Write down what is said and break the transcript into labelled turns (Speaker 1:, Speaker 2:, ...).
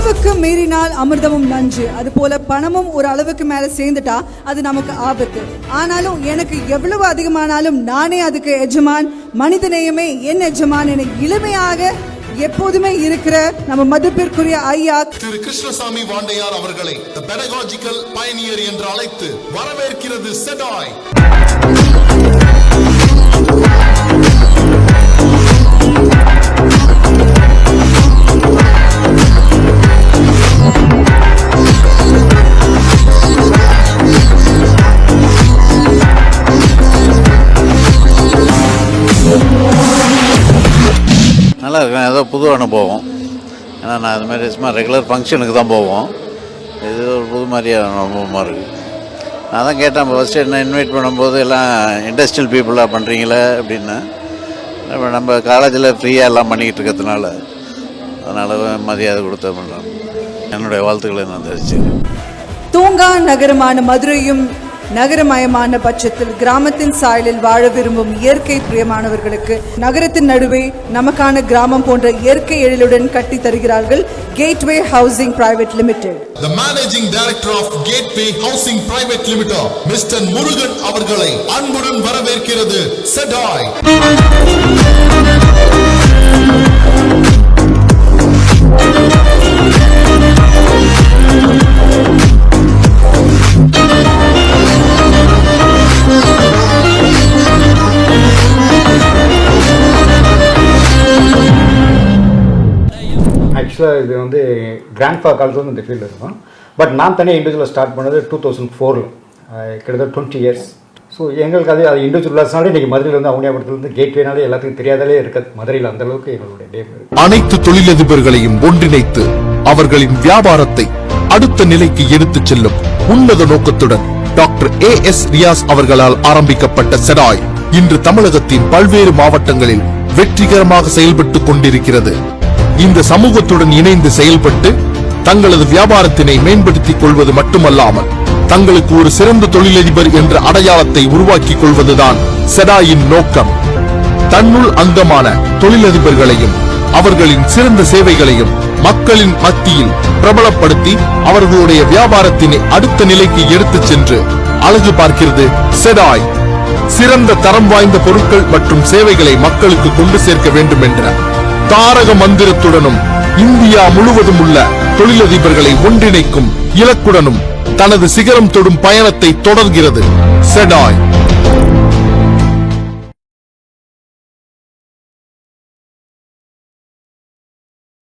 Speaker 1: அளவுக்கு மீறினால் அமிர்தமும் நஞ்சு, அது போல பணமும் ஒரு அளவுக்கு மேல சேர்ந்துட்டா அது நமக்கு ஆபத்து. ஆனாலும் எனக்கு எவ்வளவு அதிகமானாலும் நானே அதுக்கு எஜமான், மனிதநேயமே என் எஜமான் என இளமையாக எப்போதுமே இருக்கிற நம்ம மதிப்பிற்குரிய ஐயா
Speaker 2: திரு கிருஷ்ணசாமி வாண்டையார் அவர்களை The Pedagogical Pioneer என்று அழைத்து வரவேற்கிறது செடாய்.
Speaker 3: நல்லா இருக்கேன். ஏதோ புது அனுபவம். ஏன்னா நான் இது மாதிரி சும்மா ரெகுலர் ஃபங்க்ஷனுக்கு தான் போவோம். இது ஒரு புது மாதிரியான அனுபவமாக இருக்குது. நான் தான் கேட்டேன் ஃபஸ்ட்டு என்ன இன்வைட் பண்ணும்போது எல்லாம் இண்டஸ்ட்ரியல் பீப்புளாக பண்ணுறீங்களே அப்படின்னு. நம்ம காலேஜில் ஃப்ரீயாக எல்லாம் பண்ணிக்கிட்டு இருக்கிறதுனால அதனால் மரியாதை கொடுத்த பண்ணுறோம். என்னுடைய வாழ்த்துக்களை நான் தெரிவிச்சுக்கிறேன்.
Speaker 1: தூங்கா நகரமான மதுரையும் நகரமயமான பட்சத்தில் கிராமத்தின் சாயலில் வாழ விரும்பும் இயற்கை பிரியமானவர்களுக்கு நகரத்தின் நடுவே நமக்கான கிராமம் போன்ற இயற்கை எழிலுடன் கட்டி தருகிறார்கள் gateway housing private limited.
Speaker 2: The Managing Director of Gateway Housing Private Limited, Mr. Murugan அவர்களை அன்புடன் வரவேற்கிறது செடாய்.
Speaker 4: ஆக்சுவலாக இது வந்து கிராண்ட்ஃபா காலத்தில் இந்த ஃபீல்டு இருக்கும். பட் நான் தனியாக இண்டிவிஜுவலாக ஸ்டார்ட் பண்ணது 2004 கிட்டத்தட்ட 20 இயர்ஸ். ஸோ எங்களுக்கு அது இண்டிவிஜுவல்ஸ்னாலே இன்றைக்கி மதுரையில் வந்து அவனியாபுரத்துலேருந்து கேட்வேனாலே எல்லாத்துக்கும் தெரியாதாலே இருக்காது. மதுரையில் அந்தளவுக்கு எங்களுடைய டே.
Speaker 5: அனைத்து தொழிலதிபர்களையும் ஒன்றிணைத்து அவர்களின் வியாபாரத்தை அடுத்த நிலைக்கு எடுத்துச் செல்லும் உன்னத நோக்கத்துடன் டாக்டர் AS ரியாஸ் அவர்களால் ஆரம்பிக்கப்பட்ட செடாய் இன்று தமிழகத்தின் பல்வேறு மாவட்டங்களில் வெற்றிகரமாக செயல்பட்டுக் கொண்டிருக்கிறது. இந்த சமூகத்துடன் இணைந்து செயல்பட்டு தங்களது வியாபாரத்தினை மேம்படுத்திக் கொள்வது மட்டுமல்லாமல் தங்களுக்கு ஒரு சிறந்த தொழிலதிபர் என்ற அடையாளத்தை உருவாக்கிக் கொள்வதுதான் செடாயின் நோக்கம். தன்னுள் அங்கமான தொழிலதிபர்களையும் அவர்களின் சிறந்த சேவைகளையும் மக்களின் மத்தியில் பிரபலப்படுத்தி அவர்களுடைய வியாபாரத்தினை அடுத்த நிலைக்கு எடுத்துச் சென்று அழகு பார்க்கிறது செடாய். சிறந்த தரம் வாய்ந்த பொருட்கள் மற்றும் சேவைகளை மக்களுக்கு கொண்டு சேர்க்க வேண்டும் என்ற தாரக மந்திரத்துடனும் இந்தியா முழுவதும் உள்ள தொழிலதிபர்களை ஒன்றிணைக்கும் இலக்குடனும் தனது சிகரம் தொடும் பயணத்தை தொடர்கிறது செடாய்.